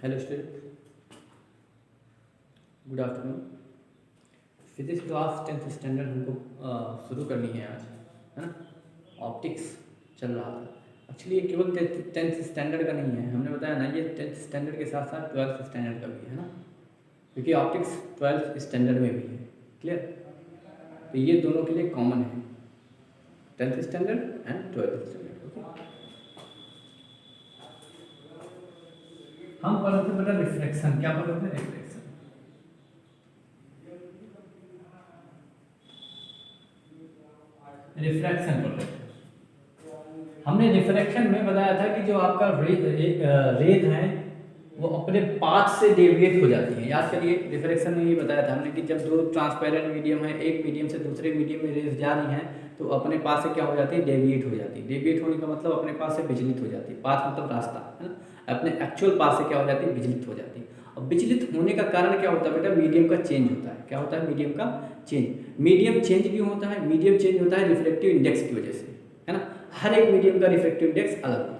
Hello student, good afternoon. Physics class 10th standard हमको शुरू करनी है आज, है ना। ऑप्टिक्स चल रहा था। एक्चुअली ये केवल 10th स्टैंडर्ड का नहीं है, हमने बताया ना, ये 10th स्टैंडर्ड के साथ साथ 12th स्टैंडर्ड का भी है ना, क्योंकि ऑप्टिक्स 12th स्टैंडर्ड में भी है। क्लियर? तो ये दोनों के लिए कॉमन है, 10th standard and 12th standard. Okay, हम पढ़ रहे थे बेटा रिफ्लेक्शन। क्या पढ़ रहे थे? रिफ्लेक्शन। रिफ्रैक्शन पढ़ रहे थे। हमने रिफ्रैक्शन में बताया था कि जो आपका रेज है वो अपने पाथ से डेविएट हो जाती है। याद करिए, रिफ्रैक्शन में ये बताया था हमने कि जब दो ट्रांसपेरेंट मीडियम है, एक मीडियम से दूसरे मीडियम में रेज जा रही हैं, तो अपने पाथ से क्या हो जाती है? डेविएट हो जाती है। डेविएट होने का मतलब अपने पाथ से विचलित हो जाती है। पाथ मतलब रास्ता, है ना। अपने एक्चुअल पाथ से क्या हो जाती है? विचलित हो जाती है। अब विचलित होने का कारण क्या होता है बेटा? मीडियम का चेंज होता है। क्या होता है? मीडियम का चेंज। मीडियम चेंज क्यों होता है? मीडियम चेंज होता है रिफ्लेक्टिव इंडेक्स की वजह से, है ना। हर एक मीडियम का रिफ्लेक्टिव इंडेक्स अलग होता है।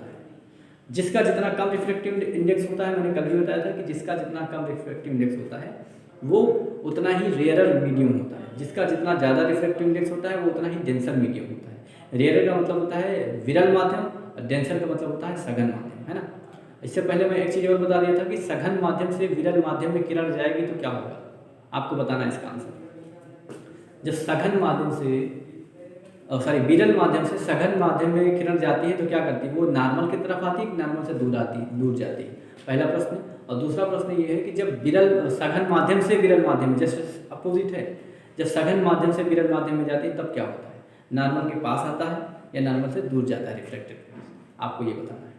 जिसका जितना कम रिफ्लेक्टिव इंडेक्स होता है, मैंने कल भी बताया था कि जिसका जितना कम रिफ्लेक्टिव इंडेक्स होता है वो उतना ही रेयरर मीडियम होता है। जिसका जितना ज़्यादा रिफ्लेक्टिव इंडेक्स होता है वो उतना ही डेंसर मीडियम होता है। रेयरर का मतलब होता है विरल माध्यम, और डेंसर का मतलब होता है सघन माध्यम, है ना। इससे पहले मैं एक चीज़ और बता दिया था कि सघन माध्यम से विरल माध्यम में किरण जाएगी तो क्या होगा, आपको बताना है इसका आंसर। जब सघन माध्यम से विरल माध्यम से सघन माध्यम में किरण जाती है तो क्या करती है? वो नॉर्मल की तरफ आती है, नॉर्मल से दूर जाती है। पहला प्रश्न। और दूसरा प्रश्न ये है कि जब विरल सघन माध्यम से विरल माध्यम में, जस्ट अपोजिट है, जब सघन माध्यम से विरल माध्यम में जाती है तब क्या होता है? नॉर्मल के पास आता है या नॉर्मल से दूर जाता है रिफ्लेक्टेड? आपको ये बताना है।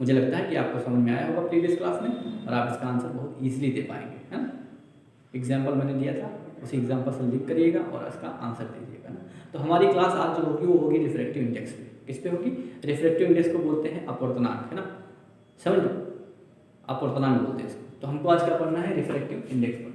मुझे लगता है कि आपको समझ में आया होगा प्रीवियस क्लास में, और आप इसका आंसर बहुत ईजिली दे पाएंगे, है ना। एग्जाम्पल मैंने दिया था, उसी एग्जाम्पल से लिख करिएगा और इसका आंसर दीजिएगा ना। तो हमारी क्लास आज जो होगी वो होगी रिफ्रैक्टिव इंडेक्स पे। किस पे होगी? रिफ्रैक्टिव इंडेक्स को बोलते हैं अपवर्तनांक, है ना। समझ लो, अपवर्तनांक बोलते हैं इसको। तो हमको आज क्या पढ़ना है? रिफ्रैक्टिव इंडेक्स पढ़ना है।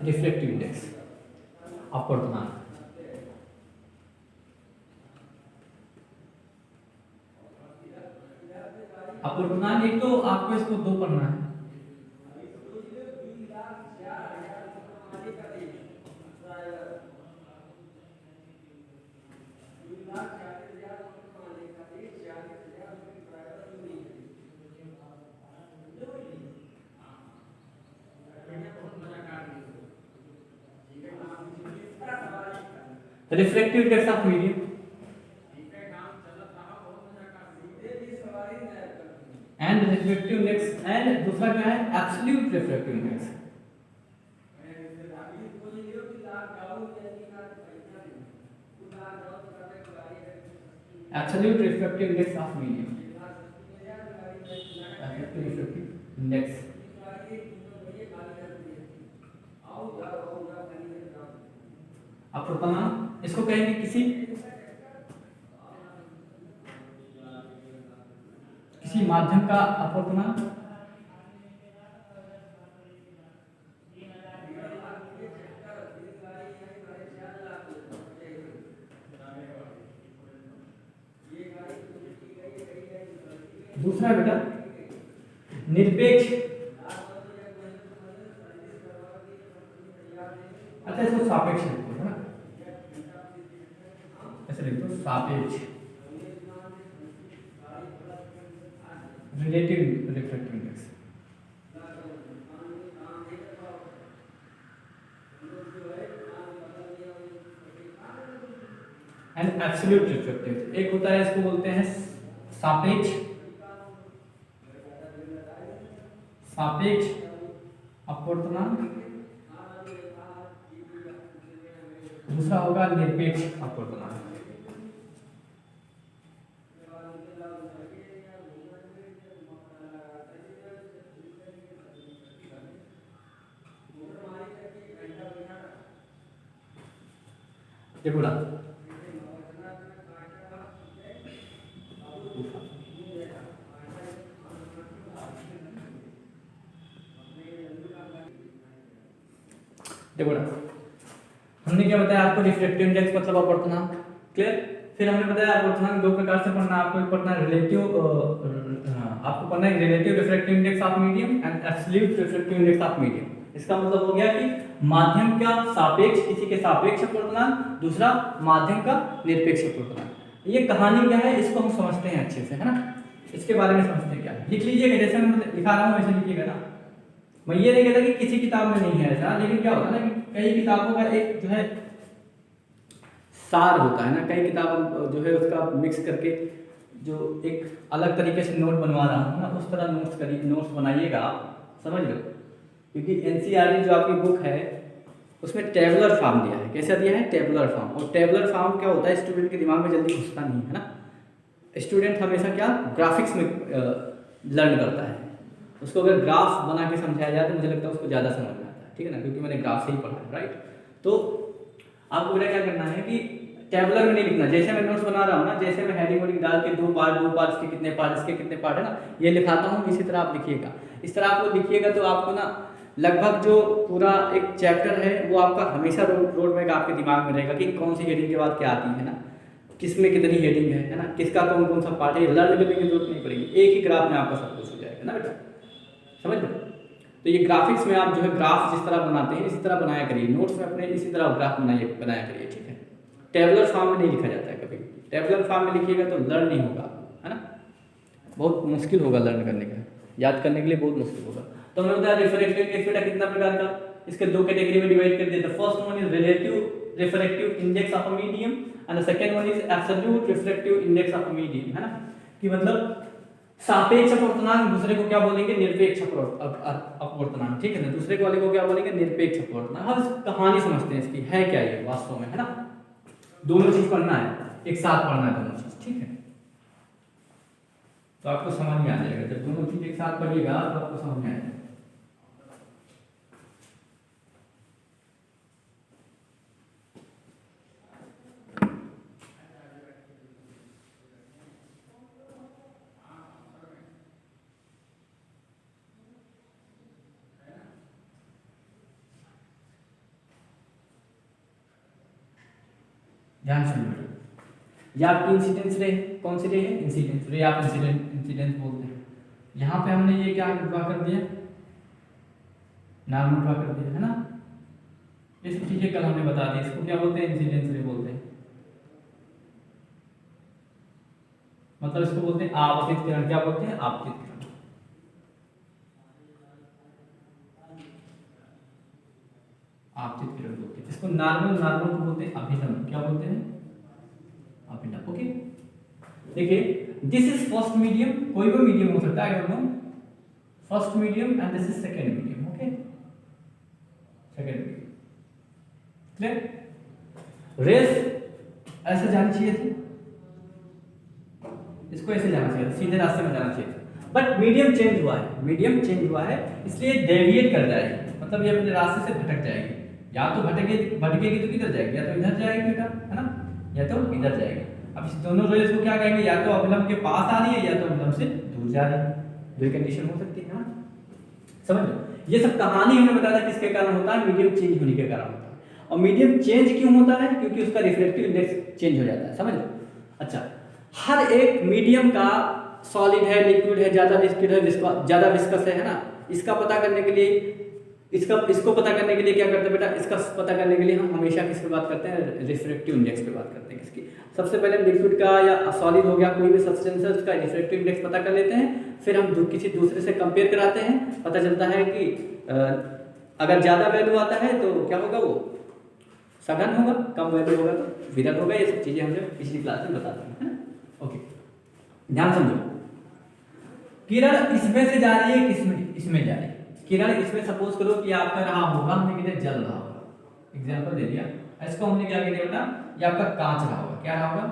रिफ्रैक्टिव इंडेक्स, अपवर्तनांक। अपवर्तनांक एक तो आपको इसको दो पढ़ना है। Refractive index of medium and refractive index, and दूसरा क्या है? Absolute refractive index. Absolute refractive index of medium, absolute refractive index. अपवर्तनांक इसको कहेंगे किसी माध्यम का अपवर्तनांक। दूसरा बेटा निरपेक्ष। अच्छा, इसको सापेक्ष लिखो, है ना। ऐसे लिख दो, सापेक्ष, relative refractive index. And absolute refractive. एक होता है, इसको बोलते हैं सापेक्ष, सापेक्ष अपवर्तनांक। दूसरा होगा निरपेक्ष अपवर्तनांक। देखो ना, देखो ना, हमने क्या बताया आपको, रिफ्रैक्टिव इंडेक्स मतलब अपवर्तनांक, क्लियर। फिर हमने बताया अपवर्तनांक दो प्रकार से पढ़ना, आपको एक पढ़ना रिलेटिव, आपको पढ़ना है relative refractive index of medium and absolute refractive index of medium. इसका मतलब हो गया कि माध्यम का सापेक्ष, किसी के सापेक्ष अपवर्तनांक, दूसरा माध्यम का निरपेक्ष अपवर्तनांक। ये कहानी क्या है इसको हम समझते हैं अच्छे से, है ना, इसके बारे में समझते हैं क्या। लिख लीजिएगा, जैसे मैं लिखा रहा हूँ वैसे लिखिएगा ना। मैं ये नहीं कहता कि किसी किताब में नहीं है ऐसा, लेकिन क्या होता है ना कि कई किताबों का एक जो है सार होता है ना, कई किताब जो है उसका मिक्स करके जो एक अलग तरीके से नोट बनवा रहा हूँ ना, उस तरह नोट्स बनाइएगा आप, समझ लो। क्योंकि एनसीईआरटी जो आपकी बुक है उसमें टेबुलर फॉर्म दिया है। कैसा दिया है? Tabular form. और टेबुलर फॉर्म क्या होता है, स्टूडेंट के दिमाग में जल्दी घुसता नहीं है ना। स्टूडेंट हमेशा क्या ग्राफिक्स में लर्न करता है। उसको अगर ग्राफ बना के समझाया जाए तो मुझे लगता है उसको ज़्यादा समझ में आता है, ठीक है ना, क्योंकि मैंने ग्राफ से ही पढ़ा है, राइट। तो आपको मेरा क्या करना है कि टेबुलर में नहीं लिखना, जैसे मैं नोट्स बना रहा हूँ ना, जैसे मैं हेडिंग वोडिंग डाल के दो पार्ट इसके कितने पार्ट, इसके कितने पार्ट है ना, ये लिखाता हूँ, इसी तरह आप लिखिएगा। इस तरह आपको लिखिएगा तो आपको ना लगभग जो पूरा एक चैप्टर है वो आपका हमेशा रोड मैप आपके दिमाग में रहेगा कि कौन सी हेडिंग के बाद क्या आती है ना, किसमें कितनी हेडिंग है ना, किसका कौन कौन सा पार्ट है। लर्न करने की जरूरत नहीं पड़ेगी, एक ही ग्राफ में आपका सब कुछ हो जाएगा ना बेटा, समझ लो। तो ये ग्राफिक्स में आप जो है ग्राफ जिस तरह बनाते हैं इसी तरह बनाया करिए, नोट्स में अपने इसी तरह ग्राफ बनाया करिए, ठीक है। टेबुलर फॉर्म में नहीं लिखा जाता है कभी। टेबुलर फॉर्म में लिखिएगा तो लर्न नहीं होगा, है ना, बहुत मुश्किल होगा लर्न करने का, याद करने के लिए बहुत मुश्किल होगा। तो हमने बताया रिफ्रैक्टिव इंडेक्स बेटा कितना प्रकार का, इसके दो कैटेगरी में डिवाइड कर दिया। The first one is relative refractive index of a medium and the second one is absolute refractive index of a medium, है ना, कि मतलब सापेक्ष अपवर्तनांक, दूसरे को क्या बोलेंगे निरपेक्ष अपवर्तनांक, ठीक है ना, दूसरे वाले को क्या बोलेंगे निरपेक्ष अपवर्तनांक। हम कहानी समझते हैं इसकी है क्या ये वास्तव में, है ना, दोनों चीज पढ़ना है, एक साथ पढ़ना है दोनों चीज, ठीक है, तो आपको समझ में आ जाएगा। जब दोनों चीज एक साथ पढ़िएगा तो आपको समझ में आ जाएगा। ध्यान सुनिए, ये आपकी इंसिडेंस रे, कौन सी रे है? इंसिडेंस रे, आप इंसिडेंस बोलते हैं। यहाँ पे हमने ये क्या ड्रा कर दिया, नॉर्मल ड्रा कर दिया, है ना। ये सब चीजें कल हमने बता दी, इसको क्या बोलते हैं? इंसिडेंस रे बोलते हैं। मतलब इसको बोलते हैं आपतित किरण। क्या बोलते हैं? आपतित किरण। आपतित किरण बोलते हैं इसको। नॉर्मल को बोलते हैं अभिनव। क्या बोलते हैं? अभिनव। ओके, देखिए दिस इज फर्स्ट मीडियम, कोई भी मीडियम हो सकता है, I don't know, first medium and this is second medium. Okay, second medium, clear. Rays ऐसे जानी चाहिए थी, इसको ऐसे जाना चाहिए, सीधे रास्ते में जाना चाहिए, बट मीडियम चेंज हुआ है, मीडियम चेंज हुआ है, इसलिए डेविएट कर जाएगी, मतलब ये अपने रास्ते से भटक जाएगी। या तो भटकेगी तो किधर जाएगी? या तो इधर जाएगी बेटा, है ना, या तो इधर जाएगी। अब इस दोनों रेस को क्या कहेंगे? या तो अभिलंब के पास आ रही है या तो अभिलंब से दूर जा रही है, दो कंडीशन हो सकती है ना, समझ लो। ये सब कहानी हमने बताया किसके कारण होता है? मीडियम चेंज होने के कारण होता है। और मीडियम चेंज क्यों होता है? क्योंकि उसका रिफ्रैक्टिव इंडेक्स चेंज हो जाता है, समझ लो। अच्छा, हर एक मीडियम का सॉलिड है, लिक्विड है, ज्यादा लिक्विड है, ज्यादा विस्कस है ना, इसका पता करने के लिए इसको पता करने के लिए क्या करते हैं बेटा? इसका पता करने के लिए हम हमेशा किस पे बात करते हैं? रिफ्रैक्टिव इंडेक्स पे बात करते हैं। किसकी? सबसे पहले हम लिक्विड का या सॉलिड हो गया कोई भी सब्सटेंस है उसका रिफ्रैक्टिव इंडेक्स पता कर लेते हैं, फिर हम किसी दूसरे से कंपेयर कराते हैं, पता चलता है कि अगर ज्यादा वैल्यू आता है तो क्या होगा? वो सघन होगा, कम वैल्यू होगा तो विरल होगा। ये सब चीजें हमने पिछली क्लास में बता दी है। ओके, ध्यान समझो। किरण इसमें से जा रही है, किसमें? इसमें जा रही है। किरण इसमें सपोज करो कि आपका रहा होगा, हमने किधर जल रहा होगा, एग्जांपल दे दिया। इसको हमने क्या कह दिया बेटा? ये आपका कांच रहा होगा। क्या रहा होगा?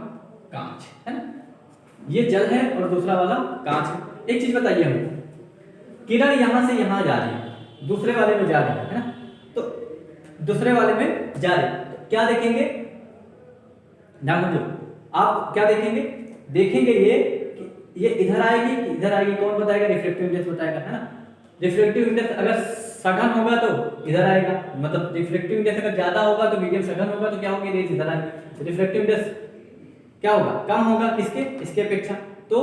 कांच, है ना। ये जल है और दूसरा वाला कांच है। एक चीज बताइए हमको, किरण यहां से यहां जा रही है, दूसरे वाले में जा रही है ना, तो दूसरे वाले में जा रही है तो क्या देखेंगे? ध्यान समझो, आप क्या देखेंगे? देखेंगे ये इधर आएगी कि इधर आएगी? कौन बताएगा? रिफ्रैक्टिव इंडेक्स बताएगा, है ना। रिफ्रैक्टिव इंडेक्स अगर सघन होगा तो इधर आएगा, मतलब रिफ्रैक्टिव इंडेक्स अगर ज्यादा होगा तो मीडियम सघन होगा तो क्या होगी, रेज इधर आएगी। रिफ्रैक्टिव इंडेक्स क्या होगा, कम होगा किसके, इसके अपेक्षा, तो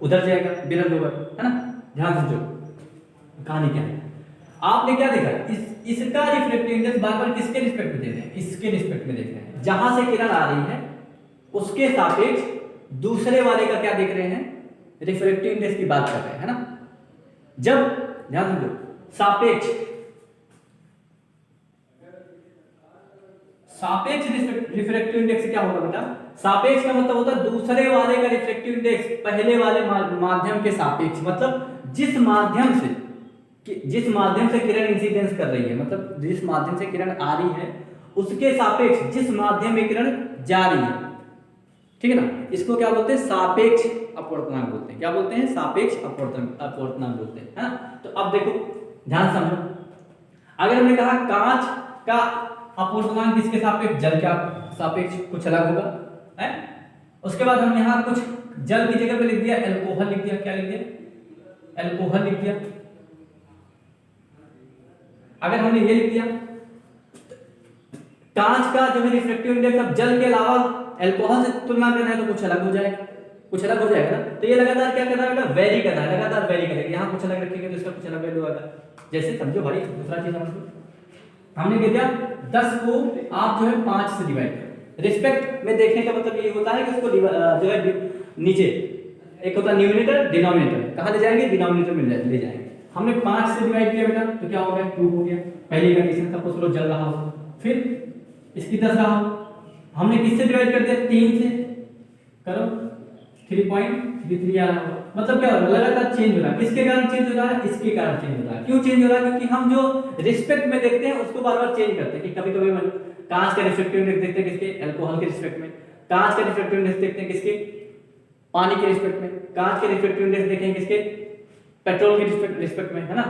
उधर जाएगा बिरल होगा, है ना। ध्यान समझो कहानी क्या है। आपने क्या देखा, इसका रिफ्रैक्टिव इंडेक्स बार बार किसके रिस्पेक्ट में दे रहे हैं, इसके रिस्पेक्ट में देख रहे हैं। जहां से किरण आ रही है उसके सापेक्ष दूसरे वाले का क्या देख रहे हैं, रिफ्रैक्टिव इंडेक्स की बात कर रहे हैं, है ना। जब ध्यान समझो सापेक्ष रिफ्रैक्टिव इंडेक्स क्या होगा बेटा, सापेक्ष का मतलब होता है दूसरे वाले का रिफ्रैक्टिव इंडेक्स पहले वाले माध्यम के सापेक्ष, मतलब जिस माध्यम से किरण इंसिडेंस कर रही है, मतलब जिस माध्यम से किरण आ रही है उसके सापेक्ष जिस माध्यम में किरण जा रही है, ठीक है ना। इसको क्या बोलते हैं, सापेक्ष अपवर्तनांक बोलते हैं। क्या बोलते हैं, सापेक्ष अपवर्तनांक बोलते हैं, है ना। तो अब देखो ध्यान समझो, अगर हमने कहा कांच का अपवर्तनांक किसके सापेक्ष, जल के सापेक्ष, कुछ अलग होगा, है। उसके बाद हम यहाँ कुछ जल की जगह पे लिख दिया एल्कोहल लिख दिया, क्या लिख दिया, एल्कोहल लिख दिया। अगर हमने ये लिख दिया कांच का जो है रिफ्रैक्टिव इंडेक्स अब जल के अलावा एल्कोहल से तुलना करना है तो कुछ अलग हो जाएगा, कुछ अलग हो जाएगा ना। तो ये लगातार क्या कर रहा है बेटा, वेरी कर रहा है, लगातार वेरी करेगा। यहाँ कुछ अलग रखेंगे तो इसका कुछ अलग वैल्यू आएगा। जैसे समझो भाई, दूसरा चीज समझो, हमने कह दिया 10 को आप जो है 5 से डिवाइड करो। रिस्पेक्ट में देखने का मतलब ये होता है कि उसको जो है नीचे एक होता है न्यूमरेटर डिनोमिनेटर, कहाँ ले जाएंगे, डिनोमिनेटर में ले जाएंगे। हमने 5 से डिवाइड किया बेटा तो क्या हो गया, 2 हो गया। पहली कंडीशन सपोज करो जल रहा हो, फिर इसकी 10 रहा हो, हमने किससे डिवाइड कर दिया, 3 से करो, 3.33 आ रहा हो। मतलब क्या हो रहा है, लगातार चेंज हो रहा है। किसके कारण चेंज हो रहा है, इसके कारण चेंज हो रहा है। क्यों चेंज हो रहा है, क्योंकि हम जो रिस्पेक्ट में देखते हैं उसको बार बार चेंज करते हैं। कि कभी कभी कांच का रिफ्रैक्टिव इंडेक्स देखते हैं किसके, एल्कोहल के रिस्पेक्ट में। कांच का रिफ्रैक्टिव इंडेक्स देखते हैं किसके, पानी के रिस्पेक्ट में। कांच के रिफ्रैक्टिव इंडेक्स देखें किसके, पेट्रोल के रिस्पेक्ट में, है ना।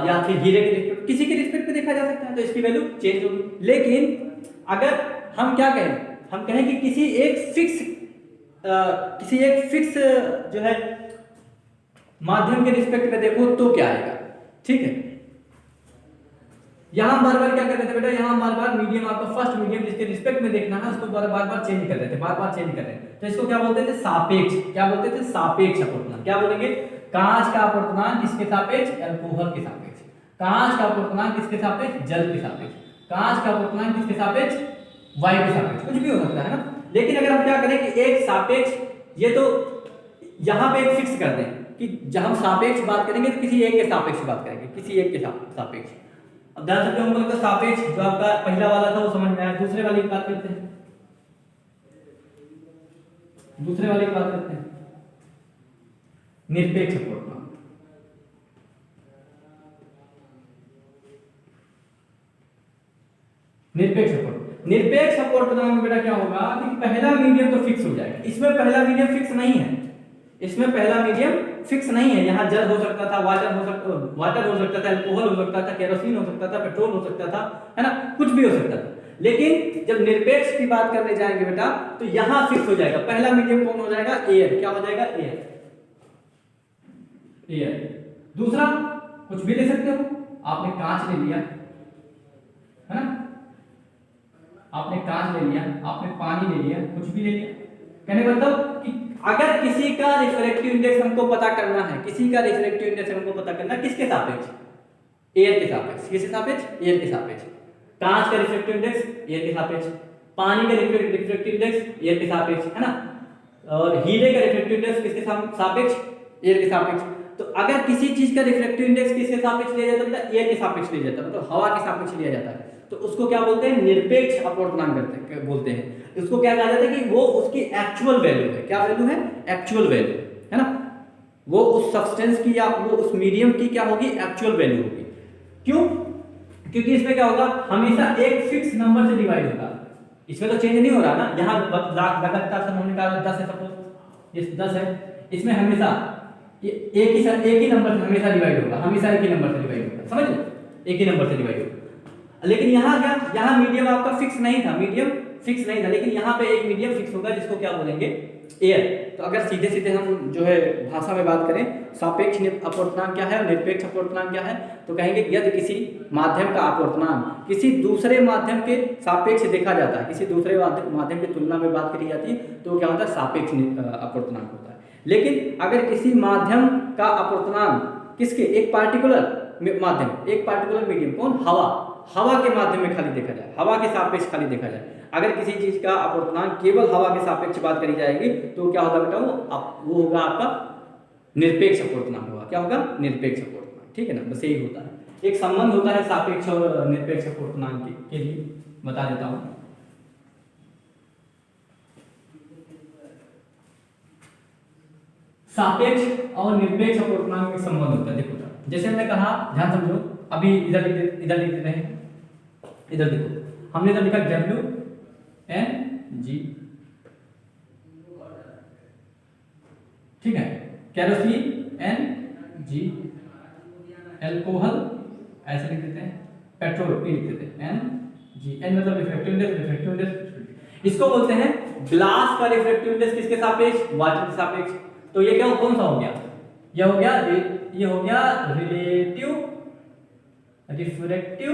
या फिर हीरे के रिस्पेक्ट, किसी के रिस्पेक्ट में देखा जा सकता है, तो इसकी वैल्यू चेंज होगी। लेकिन अगर हम क्या कहें, हम कहें कि किसी एक फिक्स जो है माध्यम के रिस्पेक्ट में देखो तो क्या आएगा, ठीक है। यहां बार बार क्या कर रहे थे बेटा, यहां बार बार मीडियम, आपका फर्स्ट मीडियम जिसके रिस्पेक्ट में देखना है उसको बार बार चेंज कर रहे थे, बार बार चेंज कर रहे थे। तो इसको क्या बोलते थे, सापेक्ष। क्या बोलते थे, सापेक्ष अपवर्तनांक। क्या बोलेंगे, कांच का अपवर्तनांक किसके सापेक्ष, एल्कोहल के सापेक्ष। कांच का अपवर्तनांक किसके सापेक्ष, जल के सापेक्ष। कांच का अपवर्तनांक किसके सापेक्ष, वायु के सापेक्ष, कुछ भी हो सकता है ना। लेकिन अगर हम क्या करें कि एक सापेक्ष, ये तो यहां पे एक फिक्स कर दें कि जब हम सापेक्ष बात करेंगे तो किसी एक के सापेक्ष बात करेंगे, किसी एक के सापेक्ष। अब ध्यान रखते हैं, हमको सापेक्ष जो आपका पहला वाला था वो समझ में आया। दूसरे वाले की बात करते हैं, दूसरे वाले की बात करते हैं, निरपेक्ष अपवर्तनांक। निरपेक्ष अपवर्तनांक में बेटा क्या होगा कि पहला मीडियम तो फिक्स हो जाएगा। इसमें पहला मीडियम फिक्स नहीं है, इसमें पहला मीडियम फिक्स नहीं है। यहाँ जल हो सकता था, वाटर हो सकता था, अल्कोहल हो सकता था, केरोसिन हो सकता था, पेट्रोल हो सकता था, है ना, कुछ भी हो सकता था। लेकिन जब निरपेक्ष की बात करने जाएंगे बेटा तो यहाँ फिक्स हो जाएगा। पहला मीडियम कौन हो जाएगा, एयर। क्या हो जाएगा, एयर। दूसरा कुछ भी ले सकते हो, आपने कांच ले लिया, है ना, आपने कांच ले लिया, आपने पानी ले लिया, कुछ भी ले लिया। कहने का मतलब कि अगर किसी का रिफ्रैक्टिव इंडेक्स हमको पता करना है, किसी का रिफ्रैक्टिव इंडेक्स हमको पता करना है किसके सापेक्ष, एयर के सापेक्ष। किसके सापेक्ष, एयर के सापेक्ष। कांच का रिफ्रैक्टिव इंडेक्स एयर के सापेक्ष, पानी का रिफ्रैक्टिव इंडेक्स एयर के सापेक्ष, है ना, और हीरे का रिफ्रैक्टिव इंडेक्स किसके सापेक्ष, एयर के सापेक्ष। तो अगर किसी चीज का रिफ्रैक्टिव इंडेक्स किसके सापेक्ष लिया जाता है, एयर के सापेक्ष लिया जाता है, मतलब हवा के सापेक्ष लिया जाता है, तो उसको क्या बोलते हैं, निरपेक्ष अपवर्तनांक बोलते हैं। उसको क्या कहा जाता है कि वो उसकी एक्चुअल वैल्यू है। क्या वैल्यू है, एक्चुअल वैल्यू, है ना, वो उस सब्सटेंस की या वो उस मीडियम की क्या होगी, एक्चुअल वैल्यू होगी। क्यों, क्योंकि इसमें क्या होगा, हमेशा एक फिक्स नंबर से डिवाइड होगा। इसमें तो चेंज नहीं हो रहा ना, यहाँ लगातार हमने कहा 10 है, सपोज ये 10 है, इसमें हमेशा एक ही नंबर से हमेशा डिवाइड होगा, हमेशा एक ही नंबर से डिवाइड होगा, समझ लो, एक ही नंबर से डिवाइड होगा। लेकिन यहाँ क्या, यहाँ मीडियम आपका फिक्स नहीं था, मीडियम फिक्स नहीं था, लेकिन यहाँ पे एक मीडियम फिक्स होगा जिसको क्या बोलेंगे, एयर। तो अगर सीधे सीधे हम जो है भाषा में बात करें सापेक्ष अपवर्तनांक क्या है और निरपेक्ष अपवर्तनांक क्या है, तो कहेंगे यदि किसी माध्यम का अपवर्तनांक किसी दूसरे माध्यम के सापेक्ष देखा जाता है, किसी दूसरे माध्यम की तुलना में बात करी जाती है, तो क्या होता है सापेक्ष अपवर्तनांक होता है। लेकिन अगर किसी माध्यम का अपवर्तनांक किसके एक पार्टिकुलर माध्यम, एक पार्टिकुलर मीडियम, कौन, हवा के माध्यम में खाली देखा जाए, हवा के सापेक्ष खाली देखा जाए, अगर किसी चीज का अपवर्तनांक केवल हवा के सापेक्ष बात करी जाएगी तो क्या होगा बेटा, वो होगा आपका निरपेक्ष अपवर्तनांक होगा। क्या होगा, निरपेक्ष अपवर्तनांक। ठीक है ना, बस यही होता है, एक संबंध होता है सापेक्ष और निरपेक्ष अपवर्तनांक के लिए, बता देता हूं। सापेक्ष और निरपेक्ष अपवर्तनांक में संबंध होता है। देखो जैसे हमने कहा, ध्यान समझो, अभी इधर लिख देते हैं, इधर देखो हमने इधर लिखा WNG, ठीक है, केरोसिन NG, एल्कोहल ऐसे लिख देते हैं, पेट्रोल P लिख देते हैं, NG, N मतलब रिफ्रैक्टिव इंडेक्स, इसको बोलते हैं ग्लास का रिफ्रैक्टिव इंडेक्स किसके सापेक्ष, वाटर के सापेक्ष। तो ये क्या, कौन सा हो गया, ये हो गया रिलेटिव रिफ्रैक्टिव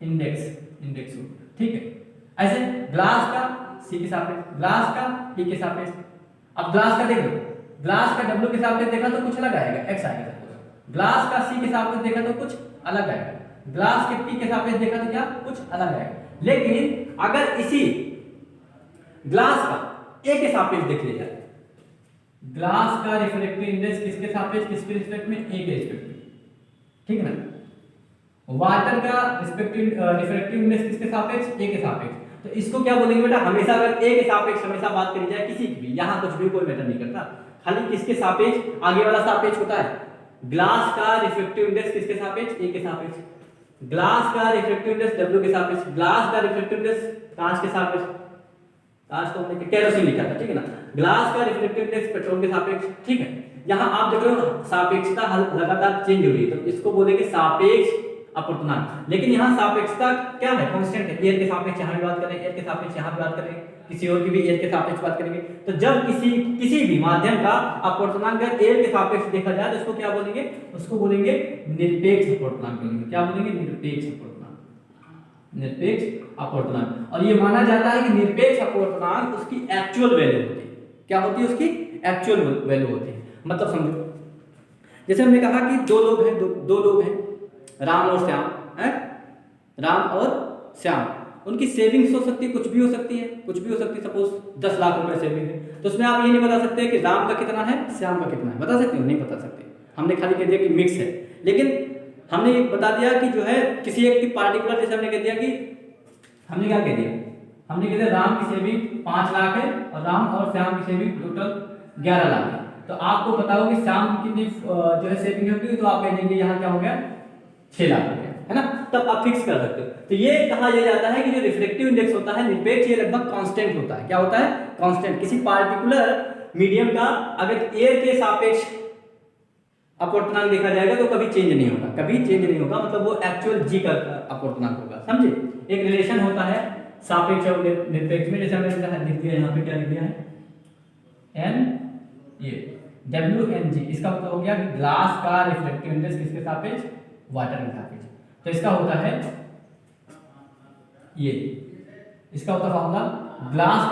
इंडेक्स, ठीक है। ऐसे ग्लास का C के सापेक्ष, ग्लास का P के सापेक्ष। अब ग्लास का देख लो, ग्लास का W के सापेक्ष देखा तो कुछ अलग आएगा, X आएगा, ग्लास का C के सापेक्ष देखा तो कुछ अलग आएगा, ग्लास के P के सापेक्ष देखा तो क्या कुछ अलग आएगा। लेकिन अगर इसी ग्लास का A के सापेक्ष देख लिया जाए, ग्लास का रिफ्रैक्टिव इंडेक्स किसके सापेक्ष, किसके रिस्पेक्ट में, A के रिस्पेक्ट में, ठीक है ना। वाटर का रिफ्रैक्टिव इंडेक्स किसके सापेक्ष, A के सापेक्ष। तो इसको क्या बोलेंगे बेटा, हमेशा अगर A के सापेक्ष हमेशा बात करी जाए किसी की भी, यहाँ कुछ भी कोई मैटर नहीं करता, खाली किसके सापेक्ष, आगे वाला सापेक्ष होता है। ग्लास का रिफ्रैक्टिव इंडेक्स किसके सापेक्ष, A के सापेक्ष, ग्लास का रिफ्रैक्टिव इंडेक्स W के सापेक्ष, ग्लास का रिफ्रैक्टिव इंडेक्स कांच के सापेक्ष, कांच को हमने केरोसिन लिखा था, ठीक है ना, ग्लास का रिफ्रैक्टिव इंडेक्स पेट्रोल के सापेक्ष, ठीक है। यहाँ आप देख रहे हो सापेक्षता लगातार चेंज हो रही है, तो इसको बोलेंगे सापेक्ष अपवर्तनांक। लेकिन यहाँ सापेक्षता क्या है, कांस्टेंट है, एयर के सापेक्ष यहाँ भी बात करें, एयर के सापेक्ष यहाँ भी बात करें, किसी और की भी एयर के सापेक्ष बात करेंगे। तो जब किसी भी माध्यम का अपवर्तनांक एयर के सापेक्ष देखा जाए तो उसको क्या बोलेंगे, उसको बोलेंगे निरपेक्ष अपवर्तनांक बोलेंगे। क्या बोलेंगे, निरपेक्ष अपवर्तनांक, निरपेक्ष अपवर्तनांक। और ये माना जाता है कि निरपेक्ष अपवर्तनांक उसकी एक्चुअल वैल्यू होती है। क्या होती है, उसकी एक्चुअल वैल्यू होती है। मतलब समझो, जैसे हमने कहा कि दो लोग हैं राम और श्याम, है राम और श्याम, उनकी सेविंग्स हो सकती है, कुछ भी हो सकती है, सपोज 10 लाख रुपए सेविंग है, तो उसमें आप ये नहीं बता सकते कि राम का कितना है, श्याम का कितना है, बता सकते हो, नहीं बता सकते। हमने खाली कह दिया कि मिक्स है, लेकिन हमने ये बता दिया कि जो है किसी एक की पार्टिकुलर, जैसे हमने कह दिया कि हमने क्या कह दिया, हमने कह दिया राम की सेविंग 5 लाख है और राम और श्याम की सेविंग टोटल 11 लाख है। तो आपको पता हो कि श्याम की कितनी जो है सेविंग होगी, तो आप कह देंगे यहाँ क्या हो गया, 6 लाख हो गया, है ना। तब आप फिक्स कर सकते हो। तो ये कहा जाता है कि जो रिफ्लेक्टिव इंडेक्स होता है निरपेक्ष, ये लगभग कांस्टेंट होता है। क्या होता है, कांस्टेंट। किसी पार्टिकुलर मीडियम का अगर एयर के सापेक्ष अपवर्तनांक देखा जाएगा तो कभी चेंज नहीं होगा, मतलब वो एक्चुअल जी का अपवर्तनांक होगा, समझे। एक रिलेशन होता है सापेक्ष और निरपेक्ष में, जैसे हमने लिख दिया यहाँ पे, क्या लिख दिया है, एन ये WNG, इसका मतलब हो गया कि ग्लास का रिफ्लेक्टिव इंडेक्स किसके सापेक्ष, वाटर के सापेक्ष। तो इसका होता है ये, इसका होता फॉर्मूला ग्लास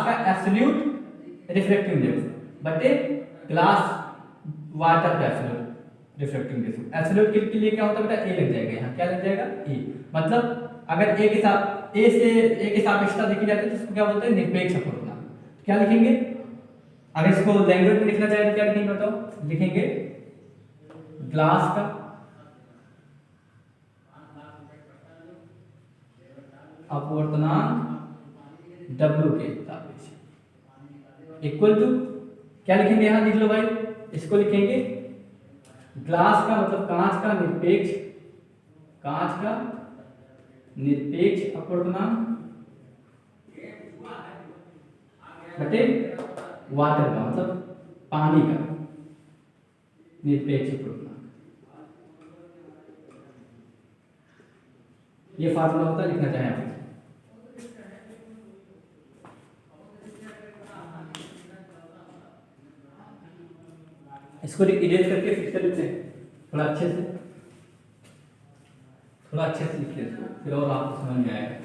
का एब्सोल्यूट रिफ्लेक्टिव इंडेक्स बटे ग्लास वाटर का एब्सोल्यूट रिफ्लेक्टिव इंडेक्स। एब्सोल्यूट के लिए क्या होता है बेटा, ए लग जाएगा यहाँ, क्या लग जाएगा, ए। मतलब अगर ए के साथ ए के सापेक्षता देखी जाती है तो इसको क्या बोलते हैं, निरपेक्ष अपवर्तनांक। क्या लिखेंगे, अगर इसको लैंग्वेज में लिखना चाहे तो क्या लिखेंगे बताओ, लिखेंगे ग्लास का अपवर्तनांक W के सापेक्ष इक्वल टू, क्या लिखेंगे यहाँ, लिख लो भाई, इसको लिखेंगे ग्लास का मतलब कांच का निरपेक्ष अपवर्तनांक बटे वाटर का मतलब पानी का निरपेक्ष अपवर्तनांक। ये फार्मूला होता है, लिखना चाहे आप। इसको इरेज करके फिर से लिखते हैं, थोड़ा अच्छे से लिखिए इसको, फिर और आपको समझ में आएगा।